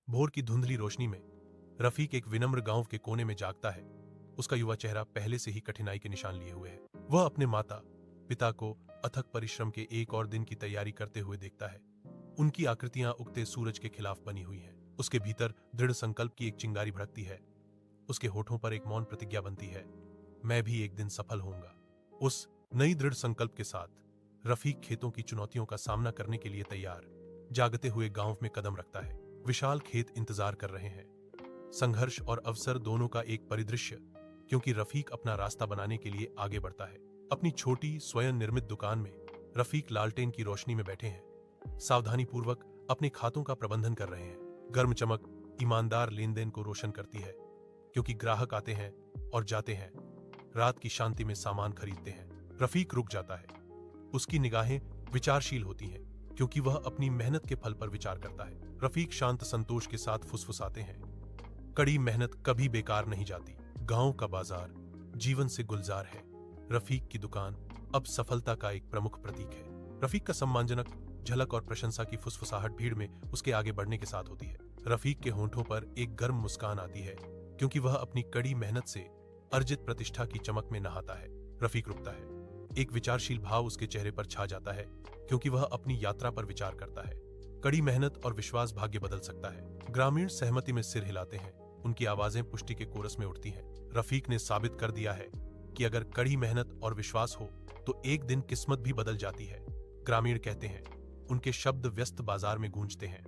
भोर की धुंधली रोशनी में रफीक एक विनम्र गांव के कोने में जागता है। उसका युवा चेहरा पहले से ही कठिनाई के निशान लिए हुए है। वह अपने माता पिता को अथक परिश्रम के एक और दिन की तैयारी करते हुए देखता है। उनकी आकृतियां उगते सूरज के खिलाफ बनी हुई हैं। उसके भीतर दृढ़ संकल्प की एक चिंगारी भड़कती है। उसके होठों पर एक मौन प्रतिज्ञा बनती है, मैं भी एक दिन सफल होऊंगा। उस नई दृढ़ संकल्प के साथ रफीक खेतों की चुनौतियों का सामना करने के लिए तैयार जागते हुए गांव में कदम रखता है। विशाल खेत इंतजार कर रहे हैं, संघर्ष और अवसर दोनों का एक परिदृश्य, क्योंकि रफीक अपना रास्ता बनाने के लिए आगे बढ़ता है। अपनी छोटी स्वयं निर्मित दुकान में रफीक लालटेन की रोशनी में बैठे हैं, सावधानी पूर्वक अपने खातों का प्रबंधन कर रहे हैं। गर्म चमक ईमानदार लेन देन को रोशन करती है, क्योंकि ग्राहक आते हैं और जाते हैं, रात की शांति में सामान खरीदते हैं। रफीक रुक जाता है। उसकी निगाहें विचारशील होती हैं, क्योंकि वह अपनी मेहनत के फल पर विचार करता है। रफीक शांत संतोष के साथ फुसफुसाते हैं, कड़ी मेहनत कभी बेकार नहीं जाती। गांव का बाजार जीवन से गुलजार है। रफीक की दुकान अब सफलता का एक प्रमुख प्रतीक है। रफीक का सम्मानजनक झलक और प्रशंसा की फुसफुसाहट भीड़ में उसके आगे बढ़ने के साथ होती है। रफीक के होंठों पर एक गर्म मुस्कान आती है, क्योंकि वह अपनी कड़ी मेहनत से अर्जित प्रतिष्ठा की चमक में नहाता है। रफीक रुकता है। एक विचारशील भाव उसके चेहरे पर छा जाता है, क्योंकि वह अपनी यात्रा पर विचार करता है। कड़ी मेहनत और विश्वास भाग्य बदल सकता है। ग्रामीण सहमति में सिर हिलाते हैं, उनकी आवाजें पुष्टि के कोरस में उठती हैं। रफीक ने साबित कर दिया है कि अगर कड़ी मेहनत और विश्वास हो तो एक दिन किस्मत भी बदल जाती है। ग्रामीण कहते हैं, उनके शब्द व्यस्त बाजार में गूंजते हैं।